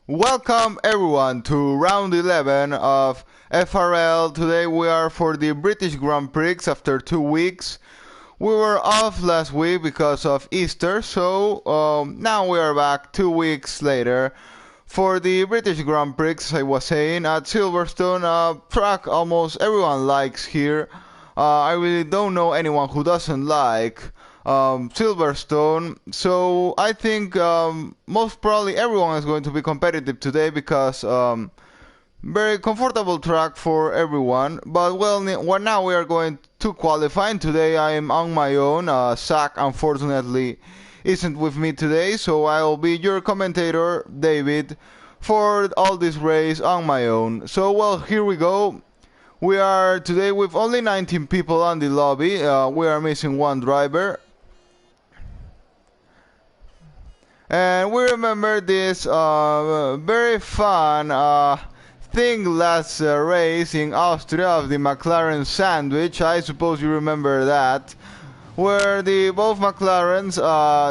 Welcome everyone to round 11 of FRL. Today we are for the British Grand Prix after 2 weeks. We were off last week because of Easter, so now we are back 2 weeks later for the British Grand Prix, as I was saying, at Silverstone, a track almost everyone likes here. I really don't know anyone who doesn't like Silverstone, so I think most probably everyone is going to be competitive today because very comfortable track for everyone. But well, now we are going to qualifying. Today I am on my own. Zach unfortunately isn't with me today, so I'll be your commentator, David, for all this race on my own. So well, here we go. We are today with only 19 people on the lobby. We are missing one driver. And we remember this very fun thing last race in Austria of the McLaren sandwich. I suppose you remember that, where the both McLarens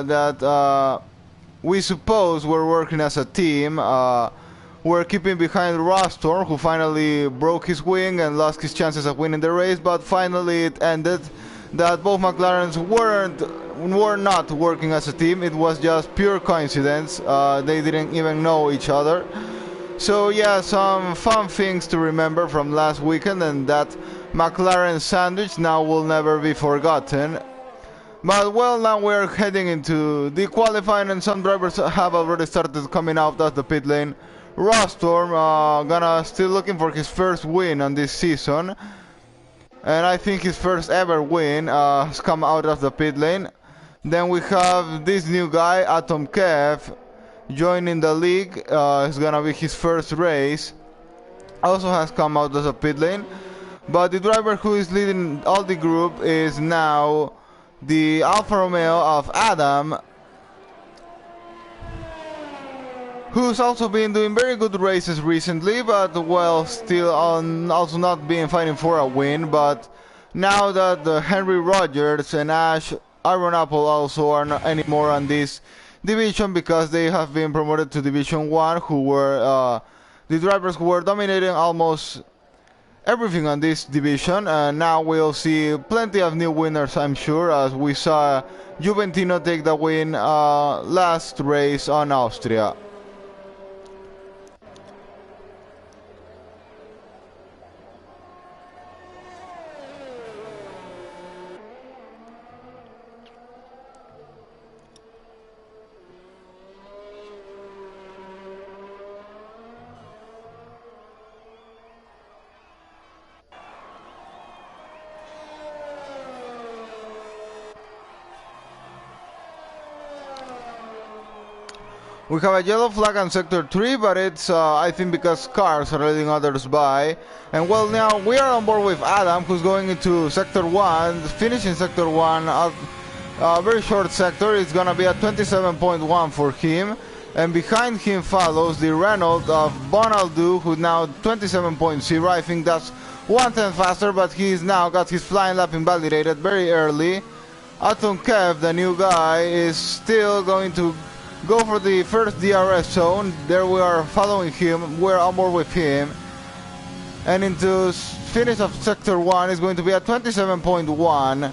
that we suppose were working as a team were keeping behind Rostorm, who finally broke his wing and lost his chances of winning the race. But finally it ended that both McLarens were not working as a team. It was just pure coincidence. They didn't even know each other. So yeah, some fun things to remember from last weekend, and that McLaren sandwich now will never be forgotten. But well, now we're heading into the qualifying, and some drivers have already started coming out of the pit lane. Rostorm gonna still looking for his first win on this season, and I think his first ever win has come out of the pit lane. Then we have this new guy, Atom Kev, joining the league. It's gonna be his first race. Also has come out of the pit lane. But the driver who is leading all the group is now the Alfa Romeo of Adam, who's also been doing very good races recently, but well, still also not being fighting for a win. But now that Henry Rogers and Ash Iron Apple also are not anymore on this division because they have been promoted to Division 1, who were the drivers who were dominating almost everything on this division, and now we'll see plenty of new winners, I'm sure, as we saw Juventino take the win last race on Austria. We have a yellow flag on Sector 3, but it's, I think, because cars are letting others by. And well, now we are on board with Adam, who's going into Sector 1, finishing Sector 1, a very short sector. It's gonna be a 27.1 for him. And behind him follows the Renault of Bonaldo, who now 27.0. I think that's 1/10 faster, but he's now got his flying lap invalidated very early. Atom Kev, the new guy, is still going to go for the first DRS zone. There we are following him. We're on board with him. And into finish of Sector 1 is going to be at 27.1.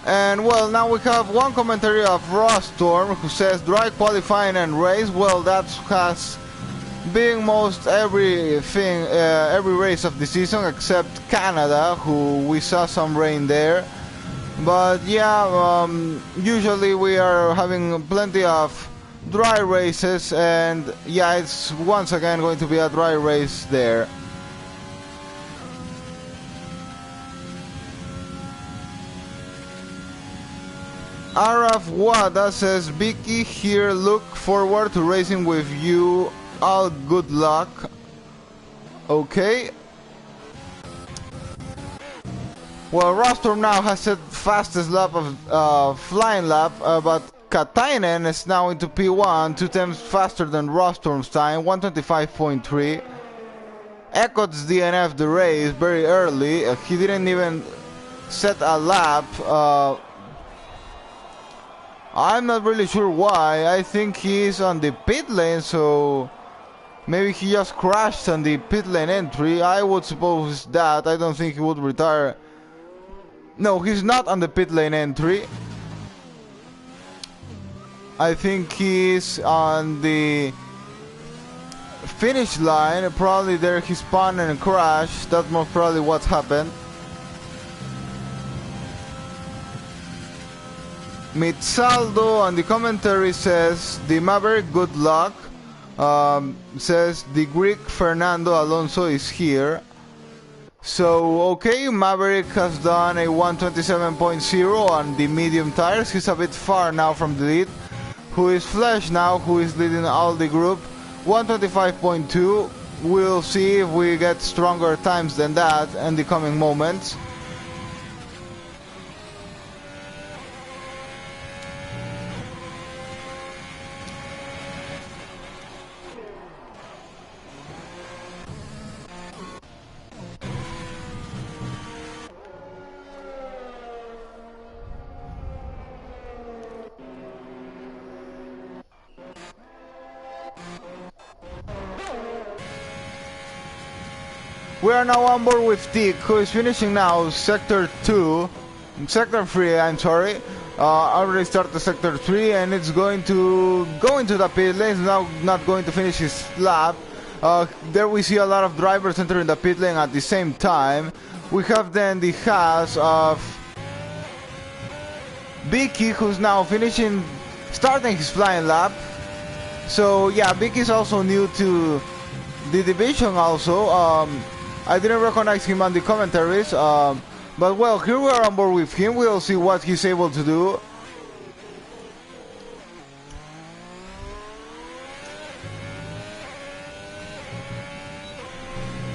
And well, now we have one commentary of Rostorm, who says dry qualifying and race. Well, that has being most everything, every race of the season except Canada, who we saw some rain there. But yeah, usually we are having plenty of dry races, and yeah, it's once again going to be a dry race there. Araf Wada says, Vicky here, look forward to racing with you. All good luck. Okay. Well, Rostorm now has set fastest lap of flying lap, but Katainen is now into P1, 2 times faster than Rostorm's time, 125.3. Echo's DNF the race very early. He didn't even set a lap. I'm not really sure why. I think he's on the pit lane, so maybe he just crashed on the pit lane entry. I would suppose that. I don't think he would retire. No, he's not on the pit lane entry. I think he's on the finish line. Probably there he spun and crashed. That's most probably what happened. Mitsaldo on the commentary says, the Maverick, good luck. Says the Greek Fernando Alonso is here. So, okay, Maverick has done a 127.0 on the medium tires. He's a bit far now from the lead. Who is Flash now, who is leading all the group. 125.2. We'll see if we get stronger times than that in the coming moments. We are now on board with Tick, who is finishing now Sector 3, I'm sorry. Already started Sector 3 and it's going to go into the pit lane. It's now not going to finish his lap. There we see a lot of drivers entering the pit lane at the same time. We have then the Haas of Vicky, who's now starting his flying lap. So yeah, Vicky is also new to the division also. I didn't recognize him on the commentaries, but well, here we are on board with him. We'll see what he's able to do.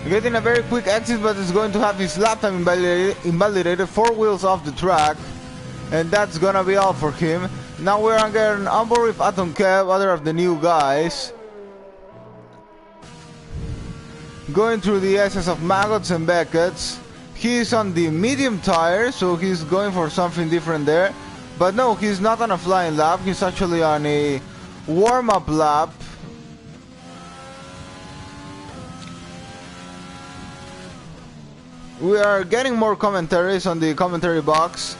Getting a very quick exit, but it's going to have his lap time invalidated, 4 wheels off the track, and that's gonna be all for him. Now we're getting on board with Atom Kev, other of the new guys. Going through the SS of Maggots and Beckett's. He's on the medium tire, so he's going for something different there. But no, he's not on a flying lap. He's actually on a warm-up lap. We are getting more commentaries on the commentary box.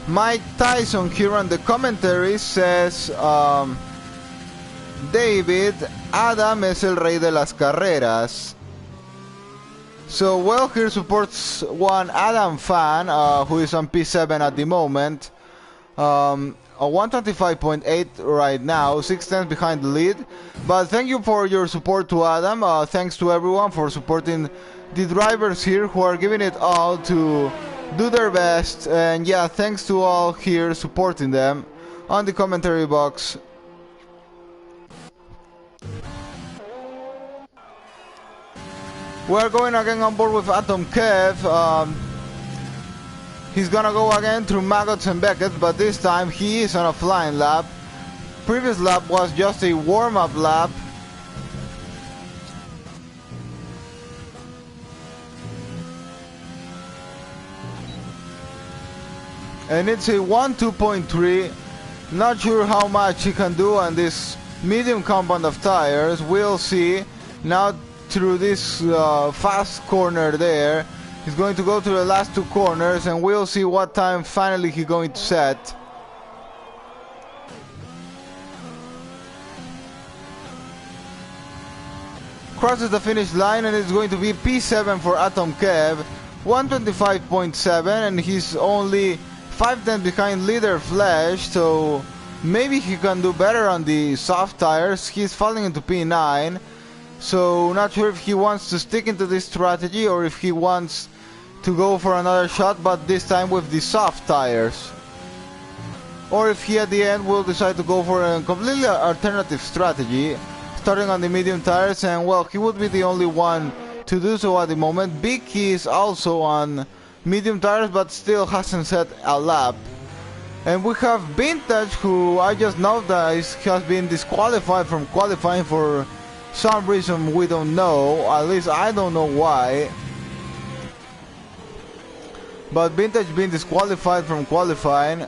Mike Tyson here on the commentary says, David, Adam es el rey de las carreras. So, well, here supports one Adam fan, who is on P7 at the moment. A 125.8 right now, 6 tenths behind the lead. But thank you for your support to Adam. Thanks to everyone for supporting the drivers here who are giving it all to do their best. And yeah, thanks to all here supporting them on the commentary box. We're going again on board with Atom Kev. He's gonna go again through Maggots and Beckett, but this time he is on a flying lap. Previous lap was just a warm-up lap. And it's a 1.2.3. Not sure how much he can do on this medium compound of tires. We'll see. Now through this fast corner there, he's going to go to the last 2 corners, and we'll see what time finally he's going to set. Crosses the finish line, and it's going to be P7 for Atom Kev, 125.7, and he's only 5 tenths behind leader Flash, so maybe he can do better on the soft tires. He's falling into P9, so not sure if he wants to stick into this strategy or if he wants to go for another shot, but this time with the soft tires. Or if he at the end will decide to go for a completely alternative strategy, starting on the medium tires, and well, he would be the only one to do so at the moment. Big Key is also on medium tires, but still hasn't set a lap. And we have Vintage, who I just noticed has been disqualified from qualifying for some reason we don't know. At least I don't know why. But Vintage being disqualified from qualifying.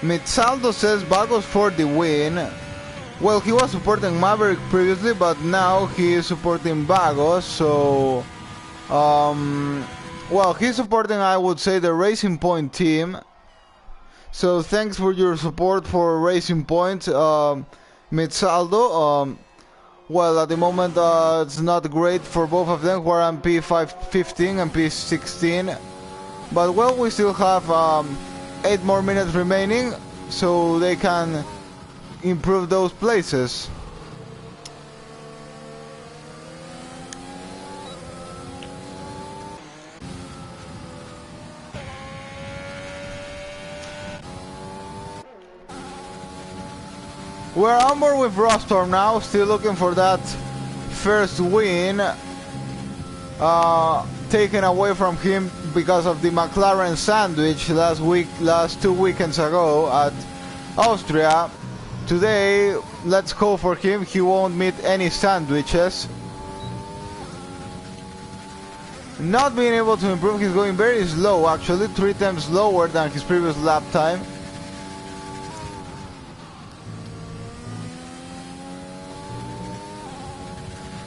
Mitsaldo says Bagos for the win. Well, he was supporting Maverick previously, but now he is supporting Bagos, so... well, he's supporting, I would say, the Racing Point team. So thanks for your support for Racing Point, Mitsaldo. Well, at the moment, it's not great for both of them, who are on P15 and P16. But, well, we still have 8 more minutes remaining, so they can improve those places. We're on board with Rostorm now, still looking for that first win, taken away from him because of the McLaren sandwich last 2 weekends ago at Austria. Today, let's go for him. He won't meet any sandwiches. Not being able to improve, he's going very slow actually, 3 times slower than his previous lap time.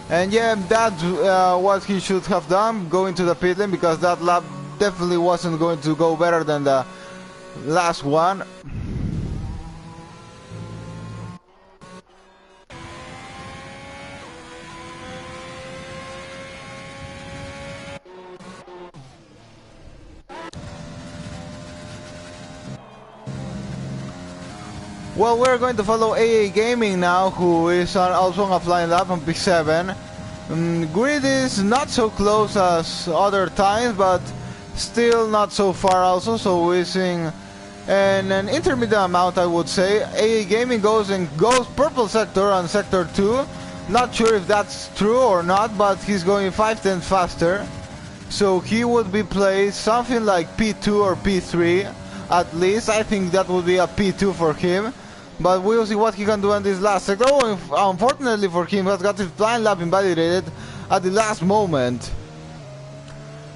And yeah, that's what he should have done, going to the pit lane, because that lap definitely wasn't going to go better than the last one. Well, we're going to follow AA Gaming now, who is also on a flying lap on P7. Grid is not so close as other times, but still not so far also, so we're seeing an intermediate amount, I would say. AA Gaming goes purple sector on sector 2. Not sure if that's true or not, but he's going 5/10 faster. So he would be placed something like P2 or P3 at least. I think that would be a P2 for him. But we'll see what he can do in this last sector. Oh, unfortunately for him, he has got his flying lap invalidated at the last moment.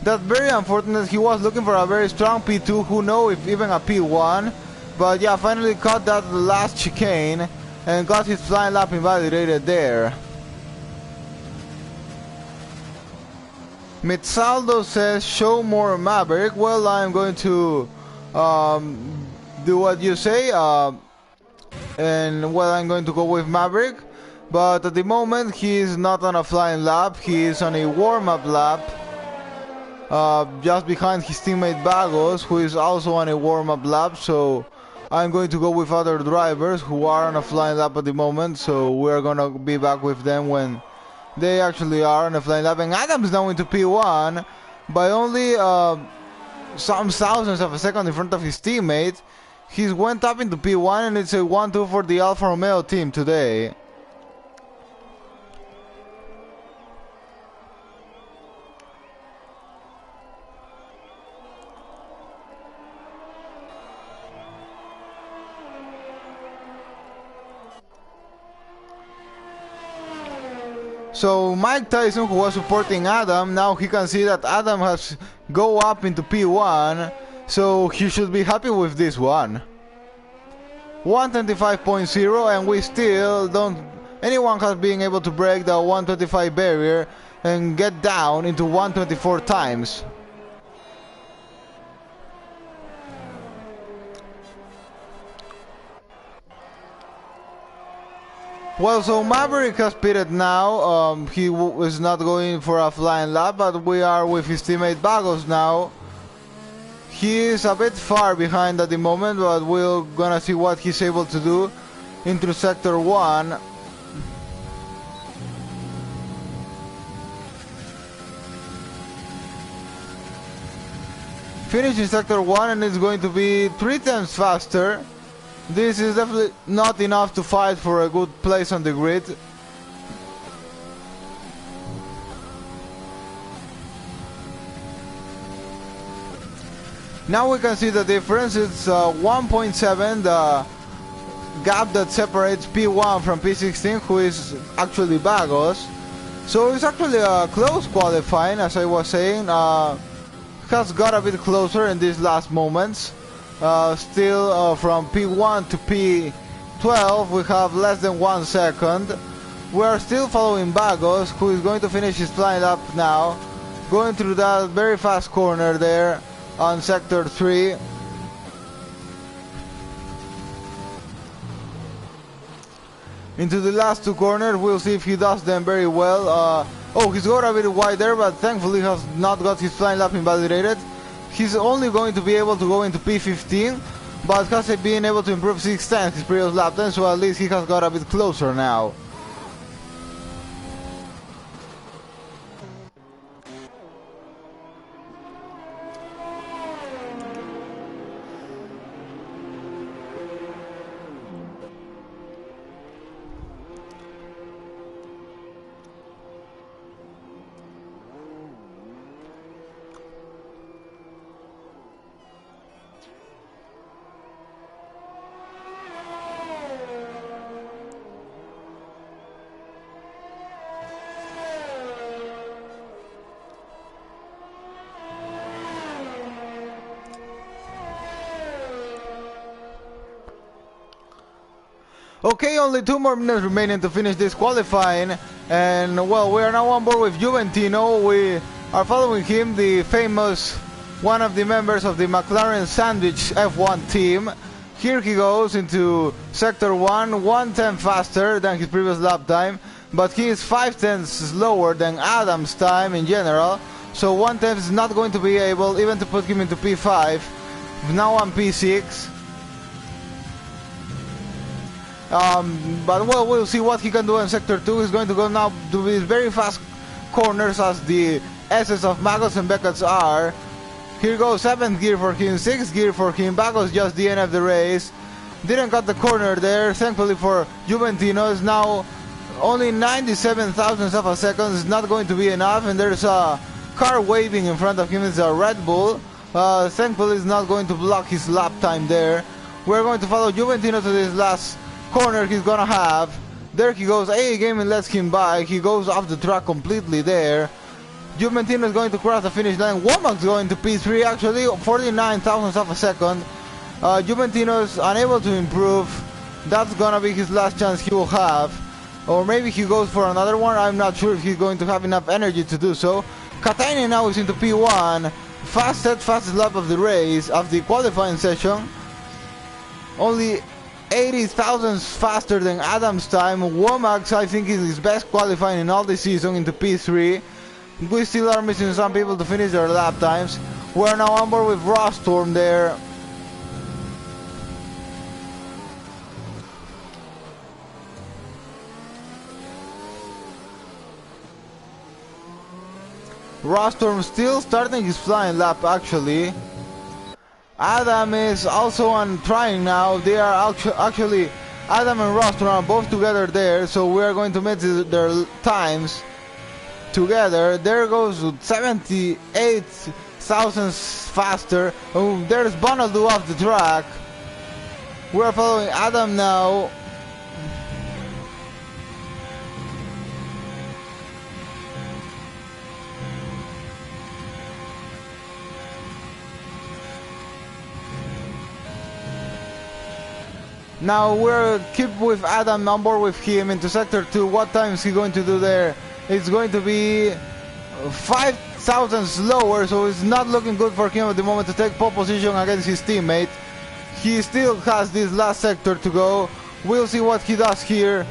That's very unfortunate. He was looking for a very strong P2, who knows if even a P1. But yeah, finally caught that last chicane and got his flying lap invalidated there. Mitsaldo says, show more Maverick. Well, I'm going to do what you say. And well, I'm going to go with Maverick, but at the moment he is not on a flying lap, he is on a warm-up lap, just behind his teammate Bagos, who is also on a warm-up lap. So I'm going to go with other drivers who are on a flying lap at the moment, so we're gonna be back with them when they actually are on a flying lap. And Adam's now into P1 by only some thousandths of a second in front of his teammate. He's went up into P1, and it's a 1-2 for the Alfa Romeo team today. So Mike Tyson, who was supporting Adam, now he can see that Adam has go up into P1. So he should be happy with this one. 125.0, and we still don't... Anyone has been able to break the 125 barrier and get down into 124 times. Well, so Maverick has pitted now. He is not going for a flying lap, but we are with his teammate Bagos now. He is a bit far behind at the moment, but we're gonna see what he's able to do into sector 1. Finishing sector 1, and it's going to be 3 times faster. This is definitely not enough to fight for a good place on the grid. Now we can see the difference. It's 1.7, the gap that separates P1 from P16, who is actually Bagos. So it's actually a close qualifying, as I was saying. Has got a bit closer in these last moments. Still from P1 to P12 we have less than 1 second. We are still following Bagos, who is going to finish his flying lap now, going through that very fast corner there on sector 3. Into the last 2 corners, we'll see if he does them very well. Oh, he's got a bit wide there, but thankfully has not got his flying lap invalidated. He's only going to be able to go into P15, but has been able to improve 6 times his previous lap time, so at least he has got a bit closer now. Okay, only 2 more minutes remaining to finish this qualifying, and well, we are now on board with Juventino. We are following him, the famous one of the members of the McLaren Sandwich F1 team. Here he goes into sector 1, 1/10 faster than his previous lap time, but he is 5/10 slower than Adam's time in general, so 1/10 is not going to be able even to put him into P5. Now on P6. But well, we'll see what he can do in sector 2. He's going to go now to these very fast corners as the S's of Magos and Beckett's are. Here goes 7th gear for him, 6th gear for him. Bagos just DNF the race. Didn't cut the corner there, thankfully for Juventino. It's now only 97 thousandths of a second. It's not going to be enough, and there's a car waving in front of him. It's a Red Bull. Thankfully it's not going to block his lap time there. We're going to follow Juventino to this last corner he's gonna have. There he goes. AA Gaming lets him by. He goes off the track completely there. Juventino is going to cross the finish line. Womack's going to P3, actually 49 thousandths of a second. Juventino is unable to improve. That's gonna be his last chance he will have, or maybe he goes for another one. I'm not sure if he's going to have enough energy to do so. Katainen now is into P1. Fastest lap of the race, of the qualifying session. Only 80 thousandths faster than Adam's time. Womack's, I think, is his best qualifying in all this season into P3. We still are missing some people to finish their lap times. We're now on board with Rostorm there. Rostorm still starting his flying lap, actually. Adam is also on trying now. They are actually Adam and Rostorm are both together there, so we are going to meet their times together. There goes 78 thousandths faster. Oh, there's Bonaldo off the track. We are following Adam now. Now we'll keep with Adam on board with him into sector 2. What time is he going to do there? It's going to be 5 thousandths lower, so it's not looking good for him at the moment to take pole position against his teammate. He still has this last sector to go. We'll see what he does here.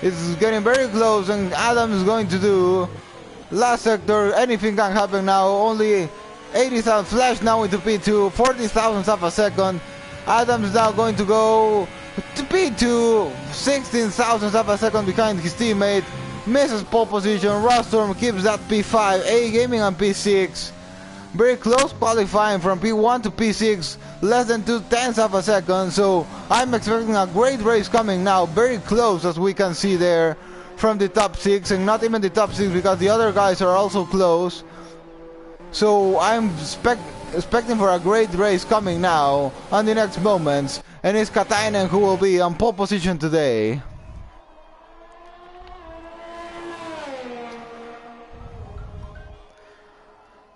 It's getting very close, and Adam is going to do last sector. Anything can happen now. Only 80,000 flash now into P2, 40 thousandths of a second. Adam's now going to go to P2, 16 thousandths of a second behind his teammate. Misses pole position. Rostorm keeps that P5. A Gaming on P6. Very close qualifying from P1 to P6. less than 2/10 of a second. So I'm expecting a great race coming now, very close as we can see there from the top 6, and not even the top 6 because the other guys are also close. So I'm expecting for a great race coming now on the next moments, and it's Katainen who will be on pole position today.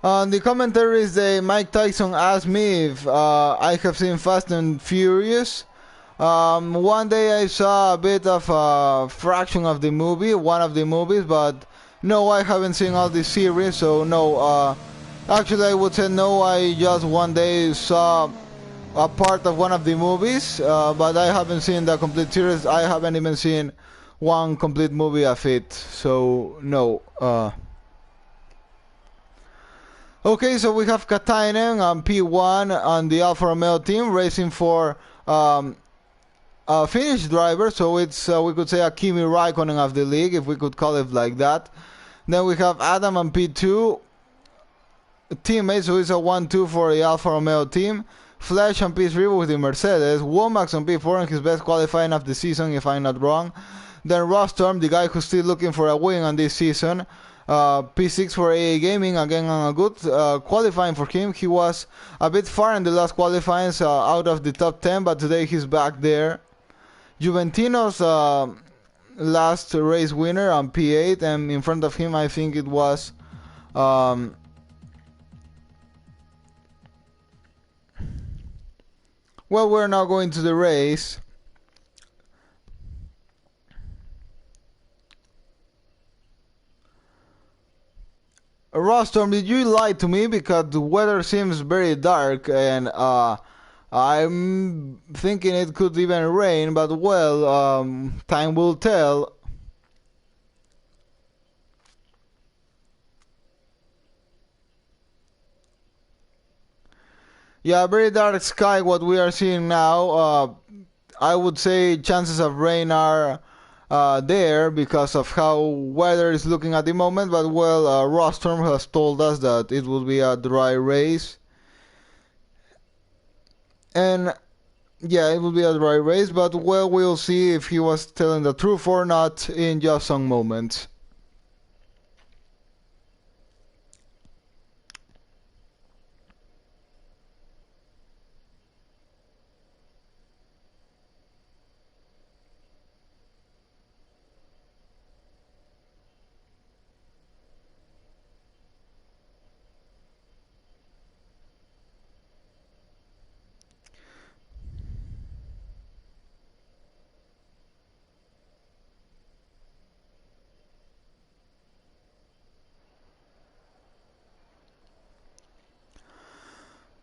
On the commentaries, Mike Tyson asked me if I have seen Fast and Furious. One day I saw a bit of a fraction of the movie, one of the movies, but no, I haven't seen all the series, so no. Actually, I would say no, I just one day saw a part of one of the movies, but I haven't seen the complete series. I haven't even seen one complete movie of it, so no. Okay, so we have Katainen on P1 on the Alfa Romeo team, racing for a Finnish driver, so it's we could say a Kimi Raikkonen of the league, if we could call it like that. Then we have Adam on P2, teammate, so it's a 1-2 for the Alfa Romeo team. Flash on P3 with the Mercedes. Womack on P4 in his best qualifying of the season, if I'm not wrong. Then Rostorm, the guy who's still looking for a win on this season. P6 for AA Gaming, again on a good qualifying for him. He was a bit far in the last qualifying, out of the top 10, but today he's back there. Juventino's last race winner on P8, and in front of him I think it was well, we're now going to the race. Rostorm, did you lie to me? Because the weather seems very dark, and I'm thinking it could even rain, but well, time will tell. Yeah, very dark sky, what we are seeing now. I would say chances of rain are there because of how weather is looking at the moment, but well, Rostorm has told us that it will be a dry race. And yeah, it will be a dry race, but well, we'll see if he was telling the truth or not in just some moments.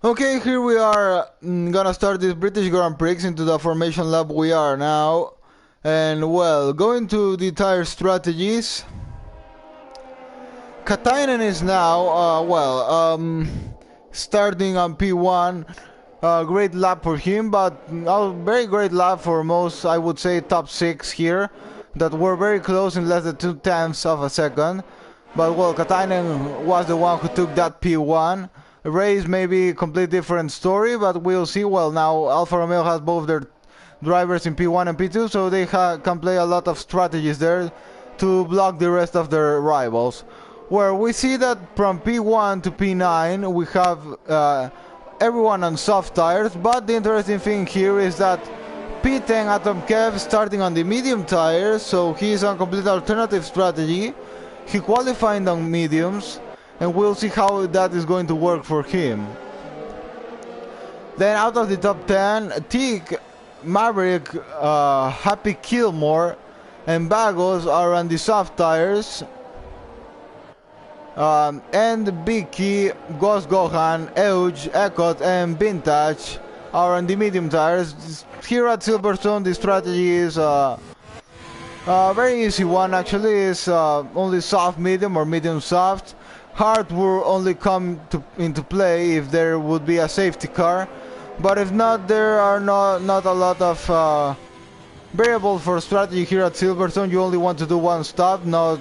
Okay, here we are gonna start this British Grand Prix into the formation lap we are now. And well, going to the tire strategies. Katainen is now, starting on P1. Great lap for him, but a very great lap for most, I would say, top 6 here. That were very close in less than 2/10 of a second. But well, Katainen was the one who took that P1. Race may be a completely different story, but we'll see. Well, now Alfa Romeo has both their drivers in P1 and P2, so they can play a lot of strategies there to block the rest of their rivals. Where we see that from P1 to P9 we have everyone on soft tires, but the interesting thing here is that P10 Atom Kev starting on the medium tires, so he's on complete alternative strategy. He qualified on mediums, and we'll see how that is going to work for him. Then out of the top 10, Teak, Maverick, Happy Kilmore, and Bagos are on the soft tires. And Vicky, Ghost Gohan, Euge, Ekot, and Vintage are on the medium tires. Here at Silverstone, the strategy is a very easy one actually. It's only soft medium or medium soft. Hard will only come into play if there would be a safety car, but if not, there are not a lot of variables for strategy here at Silverstone. You only want to do one stop, no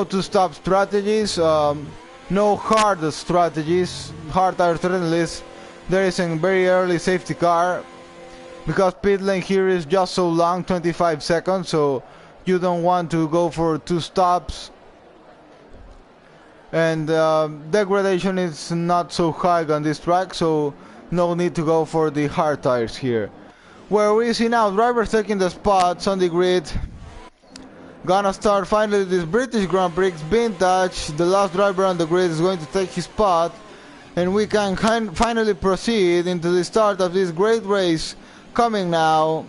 two-stop strategies, no hard strategies. Hard alternatives there is a very early safety car, because pit lane here is just so long, 25 seconds, so you don't want to go for 2 stops. And degradation is not so high on this track, so no need to go for the hard tires here. Where we see now drivers taking the spots on the grid. Gonna start finally this British Grand Prix Vintage. The last driver on the grid is going to take his spot, and we can finally proceed into the start of this great race coming now.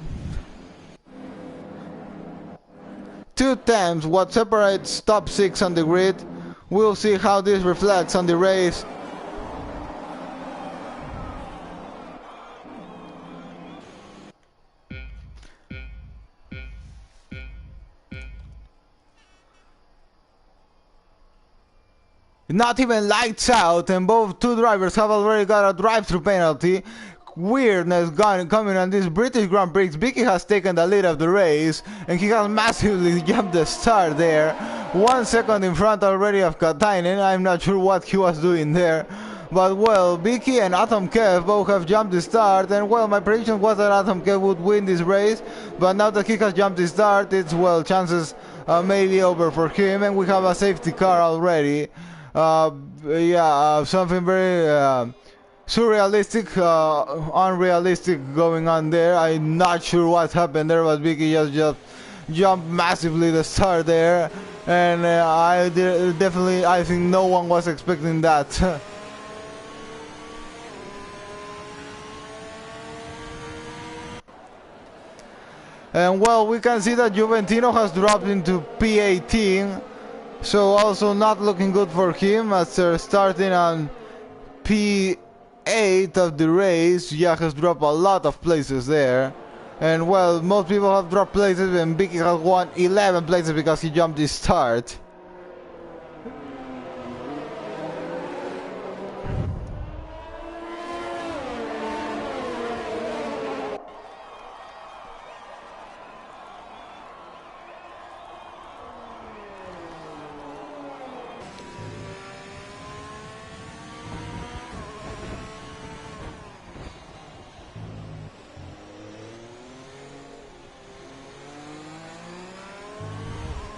2 times what separates top 6 on the grid. We'll see how this reflects on the race. Not even lights out, and both 2 drivers have already got a drive-through penalty. Weirdness coming on this British Grand Prix. Vicky has taken the lead of the race, and he has massively jumped the start there. 1 second in front already of Katainen. I'm not sure what he was doing there. But well, Vicky and Atom Kev both have jumped the start, and well, my prediction was that Atom Kev would win this race, but now that he has jumped the start, it's well, chances may be over for him, and we have a safety car already. Something very surrealistic, unrealistic going on there. I'm not sure what happened there, but Vicky just jumped massively the start there, and I think no one was expecting that. And well, we can see that Juventino has dropped into P18. So also not looking good for him, as they're starting on P8 of the race. Yeah, has dropped a lot of places there. And well, most people have dropped places, and Vicky has won 11 places because he jumped the start.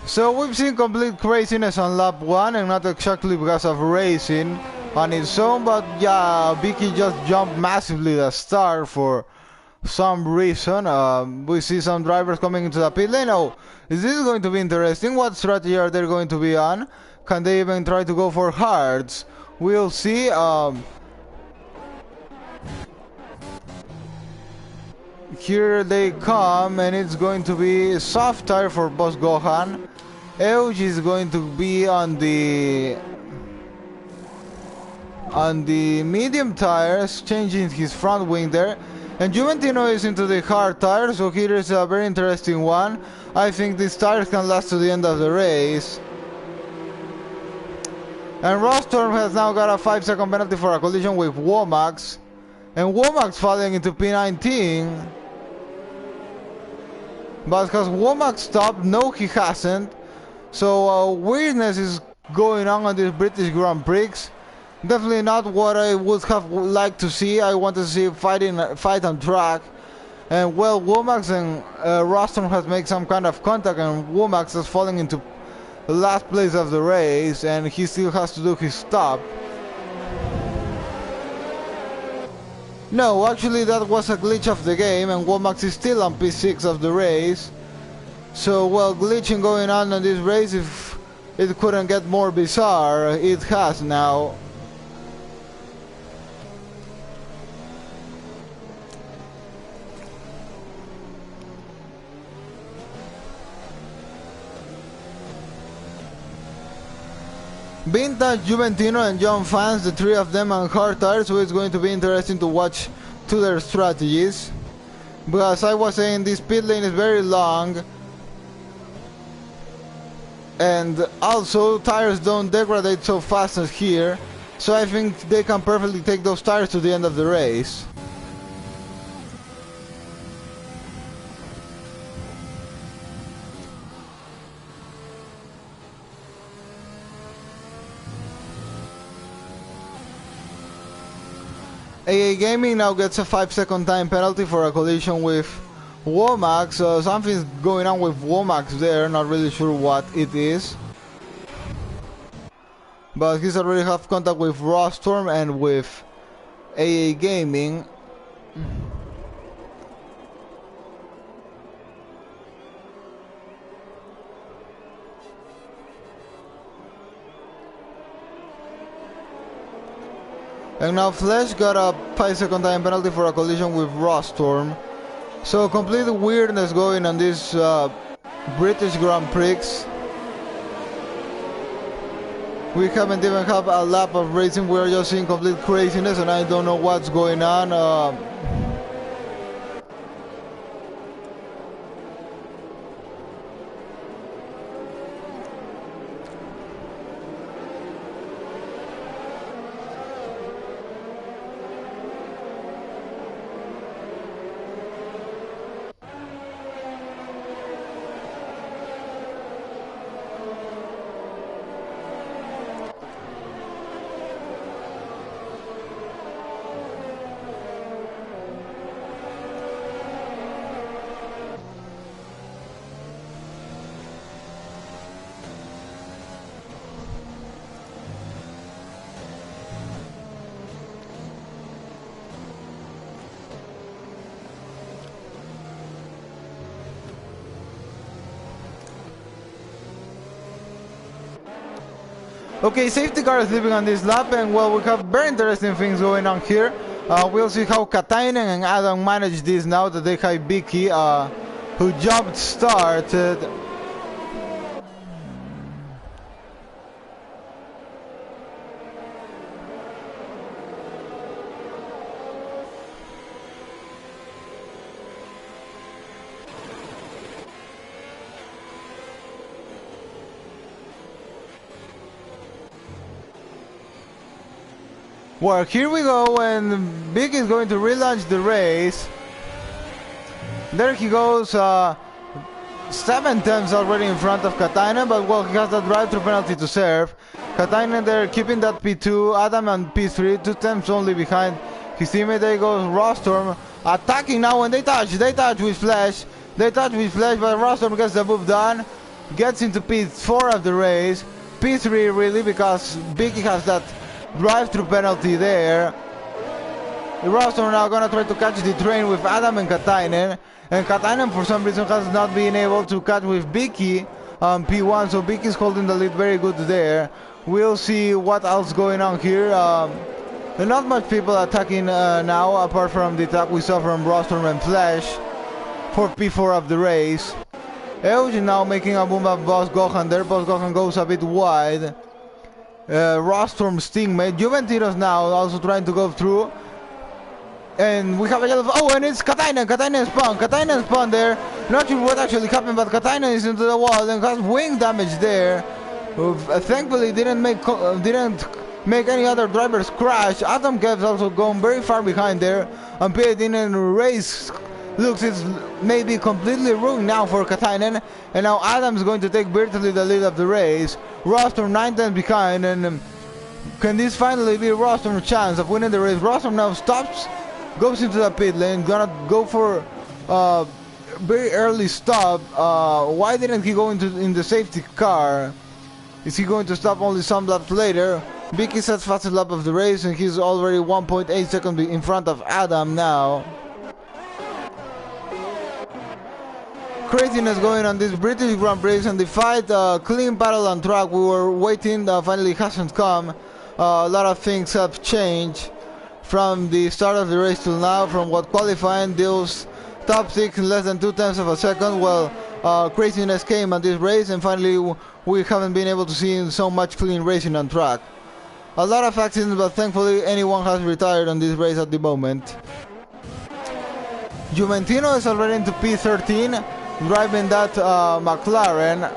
So we've seen complete craziness on lap 1, and not exactly because of racing on its own, but yeah, Vicky just jumped massively the start for some reason. We see some drivers coming into the pit lane. Oh, is this going to be interesting? What strategy are they going to be on? Can they even try to go for hards? We'll see. Here they come, and it's going to be soft tire for Boss Gohan. Euge is going to be on the medium tires, changing his front wing there. And Juventino is into the hard tires, so here is a very interesting one. I think these tires can last to the end of the race. And Rostorm has now got a 5-second penalty for a collision with Womax. And Womax falling into P19. But has Womack stopped? No, he hasn't. So weirdness is going on this British Grand Prix. Definitely not what I would have liked to see. I want to see fight on track. And well, Womax and Roston has made some kind of contact, and Womax is falling into the last place of the race, and he still has to do his stop. No, actually that was a glitch of the game, and Womax is still on P6 of the race. So, well, glitching going on in this race, if it couldn't get more bizarre, it has now. Vintage, Juventino and John Fans, the 3 of them on hard tires, so it's going to be interesting to watch to their strategies. Because I was saying this pit lane is very long, and also tires don't degrade so fast as here, so I think they can perfectly take those tires to the end of the race. AA Gaming now gets a 5-second time penalty for a collision with Womack. Something's going on with Womack there, not really sure what it is. But he's already have contact with Rostorm and with AA Gaming. And now Flash got a 5-second time penalty for a collision with Rostorm. So complete weirdness going on this British Grand Prix. We haven't even had a lap of racing, we're just seeing complete craziness and I don't know what's going on. Okay, safety car is leaving on this lap, and well, we have very interesting things going on here. We'll see how Katainen and Adam manage this now that they have Vicky, who jumped started. Well, here we go, and Big is going to relaunch the race. There he goes, 7 tenths already in front of Katainen, but well, he has that drive-through penalty to serve. Katainen there keeping that P2, Adam on P3, 2 tenths only behind his teammate. There goes Rostorm, attacking now, and they touch with Flash. But Rostorm gets the move done, gets into P4 of the race. P3 really, because Biggie has that drive-through penalty there. Rostorm now gonna try to catch the train with Adam and Katainen, and Katainen for some reason has not been able to catch with Vicky on P1, so Vicky's holding the lead very good there. We'll see what else going on here. There are not much people attacking now, apart from the attack we saw from Rostorm and Flash for P4 of the race. Eugene now making a move at Boss Gohan there. Boss Gohan goes a bit wide. Rostorm's teammate Juventinos now also trying to go through, and we have a yellow. Oh, and it's Katainen spawn there. Not sure what actually happened, but Katainen is into the wall and has wing damage there. Thankfully didn't make any other drivers crash. Adam Kev's also gone very far behind there, and P18 race looks it's maybe completely ruined now for Katainen, and now Adam's going to take virtually the lead of the race. Rostorm 9 tenths behind, and can this finally be Rostorm's chance of winning the race? Rostorm now stops, goes into the pit lane, gonna go for very early stop. Why didn't he go in the safety car? Is he going to stop only some laps later? Vicky sets fastest lap of the race, and he's already 1.8 seconds in front of Adam now. Craziness going on this British Grand Prix, and the fight, clean battle on track. We were waiting, finally hasn't come. A lot of things have changed from the start of the race till now, from what qualifying deals top 6 in less than 2 tenths of a second. Well, craziness came on this race, and finally we haven't been able to see so much clean racing on track. A lot of accidents, but thankfully anyone has retired on this race at the moment. Juventino is already into P13, driving that McLaren.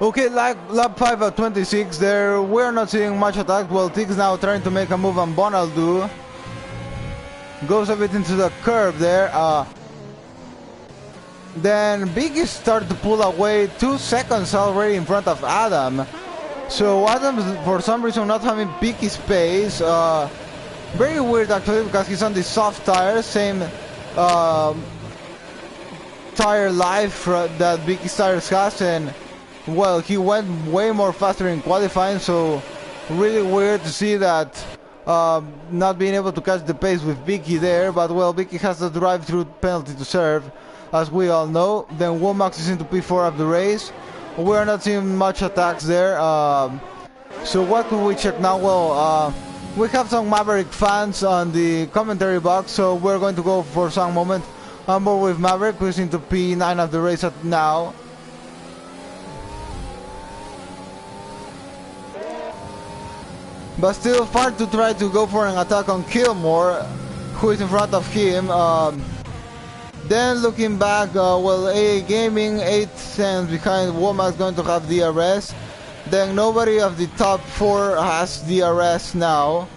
Okay, like lap 5 at 26 there, we're not seeing much attack. Well, Tig's now trying to make a move on Bonaldo. Goes a bit into the curve there. Then Biggie started to pull away 2 seconds already in front of Adam. So Adam's for some reason not having Biggie's pace. Very weird actually, because he's on the soft tires, same tire life that Biggie's tires has, and well, he went way more faster in qualifying, so really weird to see that not being able to catch the pace with Biggie there. But well, Biggie has the drive-through penalty to serve, as we all know. Then Womack is into P4 of the race. We are not seeing much attacks there. So what could we check now? Well, we have some Maverick fans on the commentary box, so we're going to go for some moment on board with Maverick, who's into P9 of the race now. But still far to try to go for an attack on Kilmore, who is in front of him. Then looking back, well, AA Gaming 8 cents behind Womack's going to have DRS. Then nobody of the top 4 has DRS now.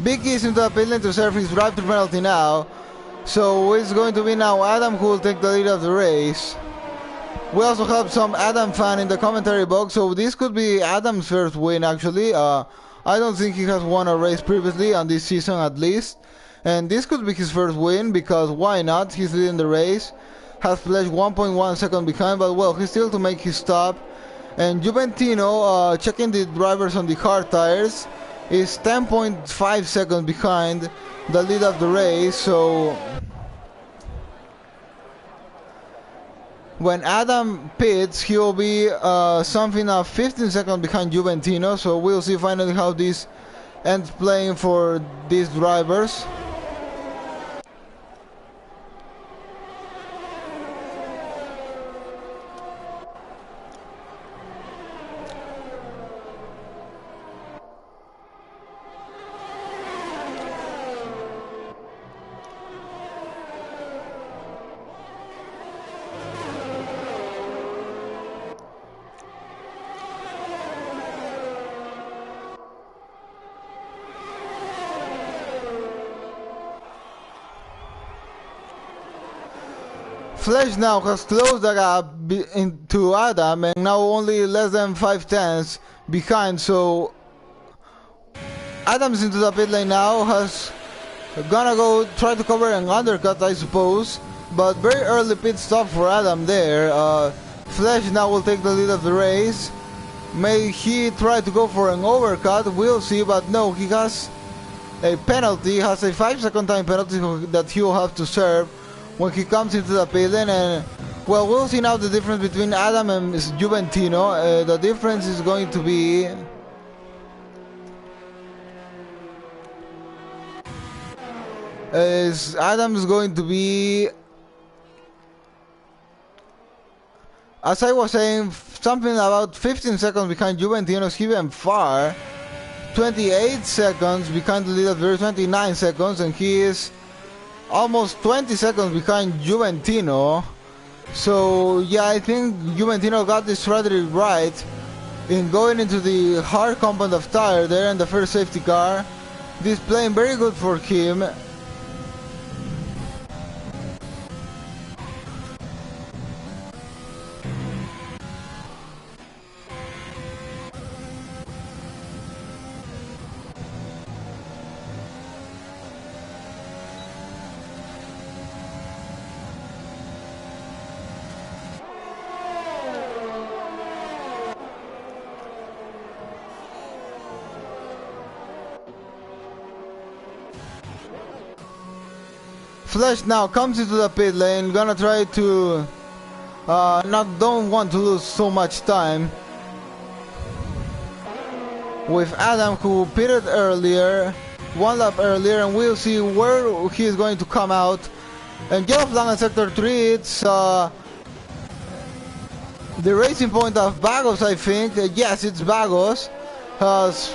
Biggie is into the pit lane to serve his drive-through penalty now. So it's going to be now Adam who will take the lead of the race. We also have some Adam fan in the commentary box, so this could be Adam's first win actually. I don't think he has won a race previously on this season at least. And this could be his first win, because why not? He's leading the race. Has pledged 1.1 seconds behind, but well, he's still to make his stop. And Juventino, checking the drivers on the hard tires, is 10.5 seconds behind the lead of the race. So when Adam pits, he will be something of 15 seconds behind Juventino. So we'll see finally how this ends playing for these drivers. Flash now has closed the gap into Adam, and now only less than 5/10 behind. So Adam's into the pit lane now, has gonna go try to cover an undercut, I suppose, but very early pit stop for Adam there. Flash now will take the lead of the race. May he try to go for an overcut? We'll see, but no, he has a penalty, has a 5-second time penalty that he will have to serve when he comes into the pit lane. And well, we'll see now the difference between Adam and Juventino. The difference is going to be Adam's going to be, as I was saying, something about 15 seconds behind Juventino's even far. 28 seconds behind the lead of the race, 29 seconds, and he is almost 20 seconds behind Juventino. So yeah, I think Juventino got this strategy right in going into the hard compound of tire there in the first safety car. This playing very good for him. Flash now comes into the pit lane, gonna try to don't want to lose so much time with Adam, who pitted earlier, one lap earlier, and we'll see where he is going to come out. And get off long in sector 3, it's the racing point of Bagos, I think. Yes, it's Bagos. Has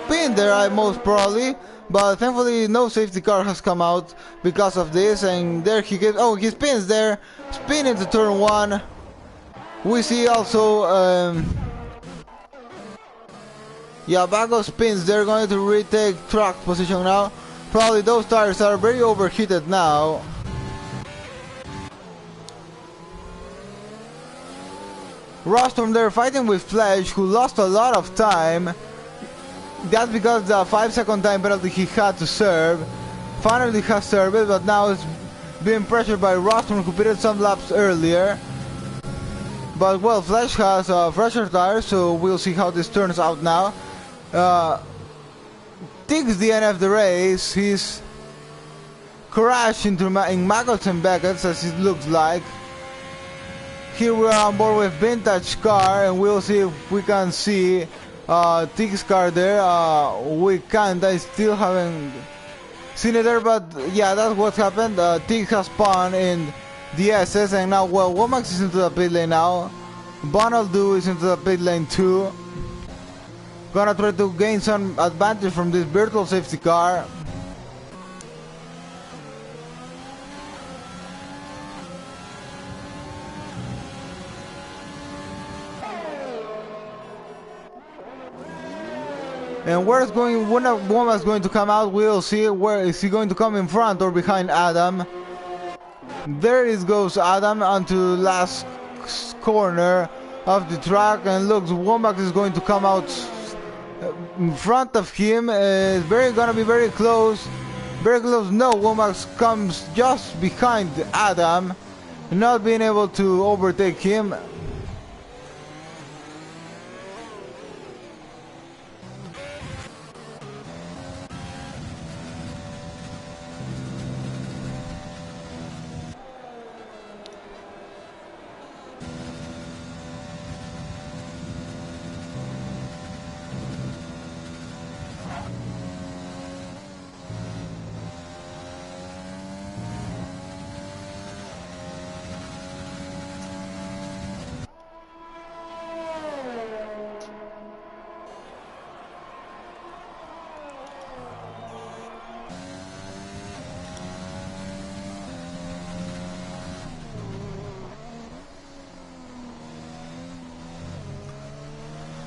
been there, most probably. But thankfully, no safety car has come out because of this. And there he gets. Oh, he spins there. Spin into turn 1. We see also. Yeah, Bagos spins. They're going to retake track position now. Probably those tires are very overheated now. Rostrum there fighting with Flash, who lost a lot of time. That's because the 5-second time penalty he had to serve. Finally has served it, but now it's being pressured by Rostrum, who pitted some laps earlier. But well, Flash has fresher tires, so we'll see how this turns out now. Takes DNF the race. He's crashed into in Maggots and Beckett's, as it looks like. Here we are on board with Vintage car, and we'll see if we can see Tig's car there. We can't. I still haven't seen it there, but yeah, that's what happened. Tig has spun in the SS, and now, well, Womack is into the pit lane now. Bonaldo is into the pit lane too. Gonna try to gain some advantage from this virtual safety car. And where is going? When Womack's going to come out, we'll see. Where is he going to come, in front or behind Adam? There it goes, Adam, onto last corner of the track, and looks, Womack is going to come out in front of him. It's gonna be very close. Very close. No, Womack comes just behind Adam, not being able to overtake him.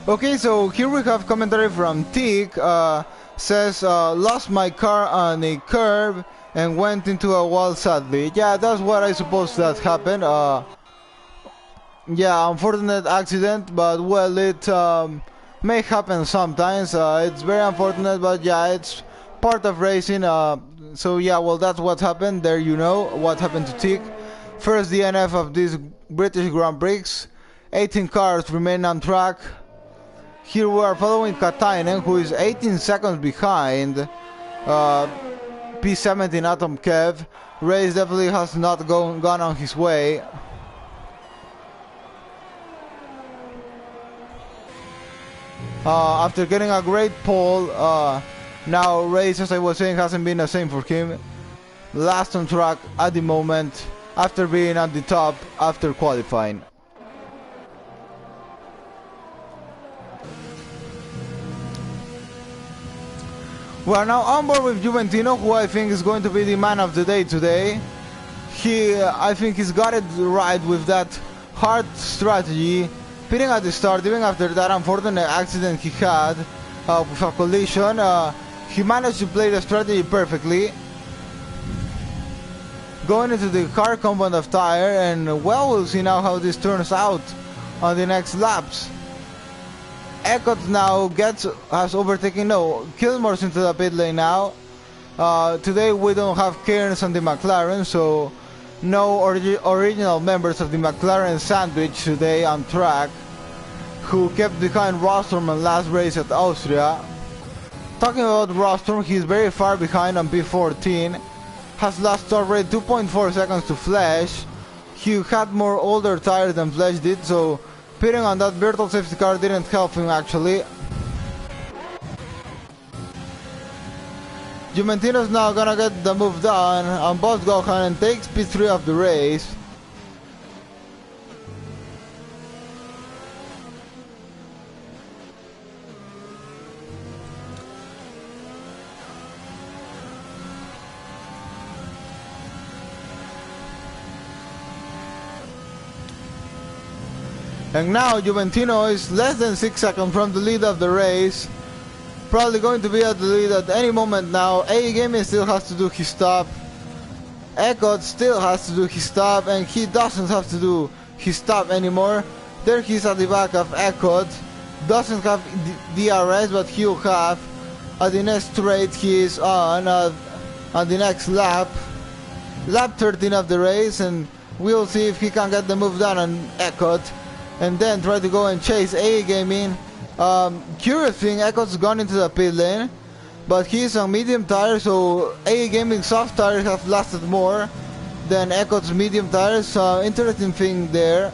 Okay, so here we have commentary from Tig. Says, lost my car on a curb and went into a wall sadly. Yeah, that's what I suppose that happened. Yeah, unfortunate accident, but well, it may happen sometimes. It's very unfortunate, but yeah, it's part of racing. So yeah, well, that's what happened. There you know what happened to Tig. First DNF of this British Grand Prix. 18 cars remain on track. Here we are following Katainen, who is 18 seconds behind P17 Atom Kev. Race definitely has not gone on his way. After getting a great pole, now race, as I was saying, hasn't been the same for him. Last on track at the moment, after being at the top after qualifying. We are now on board with Juventino, who I think is going to be the man of the day today. I think he's got it right with that hard strategy. Pitting at the start, even after that unfortunate accident he had with a collision, he managed to play the strategy perfectly. Going into the car compound of tire, and well, we'll see now how this turns out on the next laps. Eckott now has overtaken, no, Kilmore's into the pit lane now. Today we don't have Cairns on the McLaren, so no original members of the McLaren sandwich today on track, who kept behind Rostrum on last race at Austria. Talking about Rostrum, he's very far behind on P14, has lost already 2.4 seconds to Flash. He had more older tires than Flash did, so pitting on that virtual safety car didn't help him actually. Juventino's now gonna get the move done on Boss Gohan and takes P3 of the race. And now Juventino is less than 6 seconds from the lead of the race. Probably going to be at the lead at any moment now. A Gaming still has to do his stop. Echo still has to do his stop, and he doesn't have to do his stop anymore. There he's at the back of Echo. Doesn't have DRS, but he'll have at the next straight he is on the next lap. Lap 13 of the race, and we'll see if he can get the move done on Echo and then try to go and chase A Gaming. Curious thing, Echo's gone into the pit lane, but he's on medium tires, so A Gaming soft tires have lasted more than Echo's medium tires. So interesting thing there.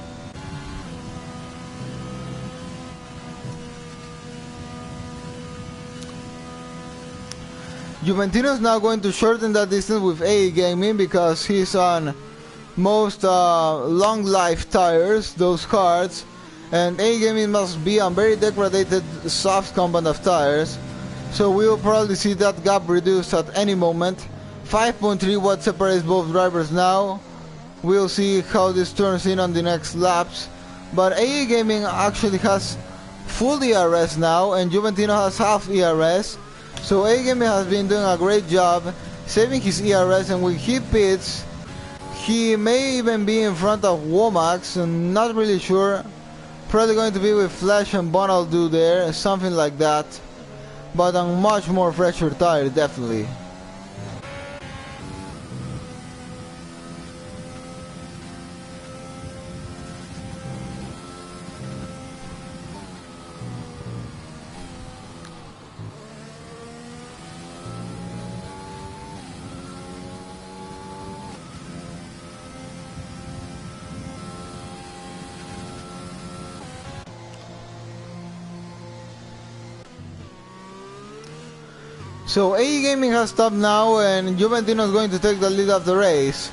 Juventino is now going to shorten that distance with A Gaming because he's on most long life tires, those cards, and A Gaming must be on very degraded soft compound of tires, so we will probably see that gap reduced at any moment. 5.3 what separates both drivers now. We'll see how this turns in on the next laps, but A Gaming actually has full ERS now and Juventino has half ERS, so A Gaming has been doing a great job saving his ERS, and when he pits he may even be in front of Womax, and not really sure. Probably going to be with Flash and Bonaldo there, something like that, but on much more fresher tires, definitely. So A Gaming has stopped now, and Juventino is going to take the lead of the race.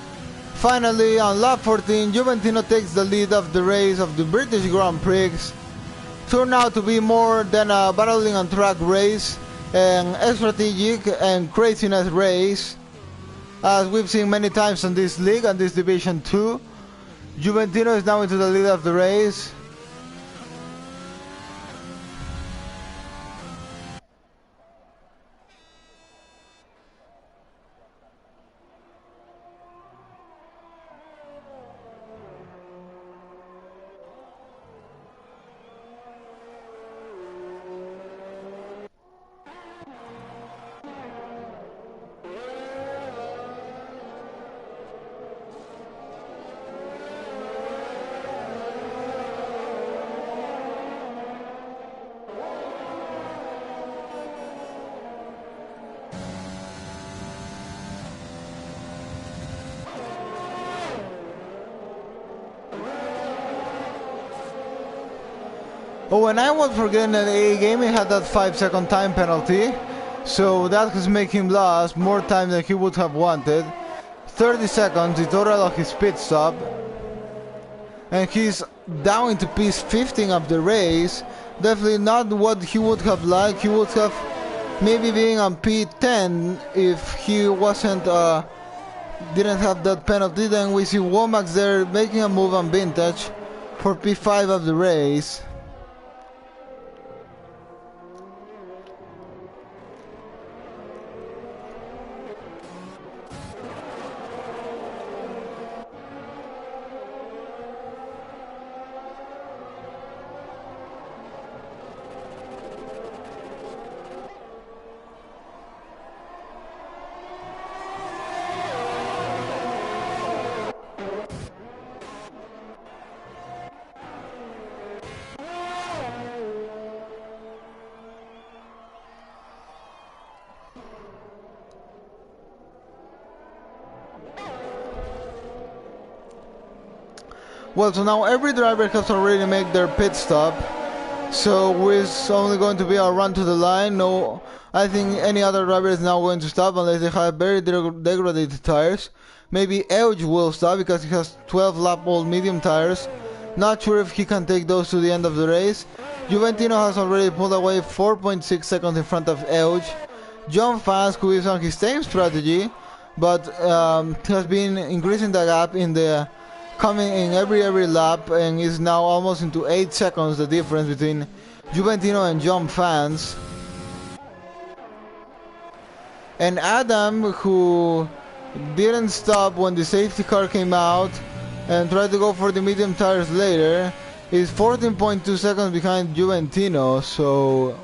Finally, on lap 14, Juventino takes the lead of the race of the British Grand Prix. Turned out to be more than a battling on track race, an strategic and craziness race, as we've seen many times on this league, on this Division 2. Juventino is now into the lead of the race. Oh, and I was forgetting that A Gaming had that 5-second time penalty, so that has made him last more time than he would have wanted. 30 seconds, the total of his pit stop, and he's down into P15 of the race. Definitely not what he would have liked. He would have maybe been on P10 if he wasn't didn't have that penalty. Then we see Womax there making a move on Vintage for P5 of the race. Well, so now every driver has already made their pit stop, so it's only going to be a run to the line. No, I think any other driver is now going to stop unless they have very degraded tires. Maybe Edge will stop because he has 12 lap old medium tires. Not sure if he can take those to the end of the race. Juventino has already pulled away 4.6 seconds in front of Edge. John Fans, who is on his same strategy, but has been increasing the gap in the coming in every lap, and is now almost into 8 seconds the difference between Juventino and John fans. And Adam, who didn't stop when the safety car came out and tried to go for the medium tires later, is 14.2 seconds behind Juventino, so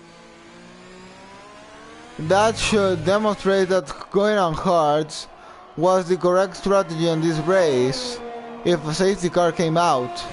that should demonstrate that going on hards was the correct strategy in this race if a safety car came out.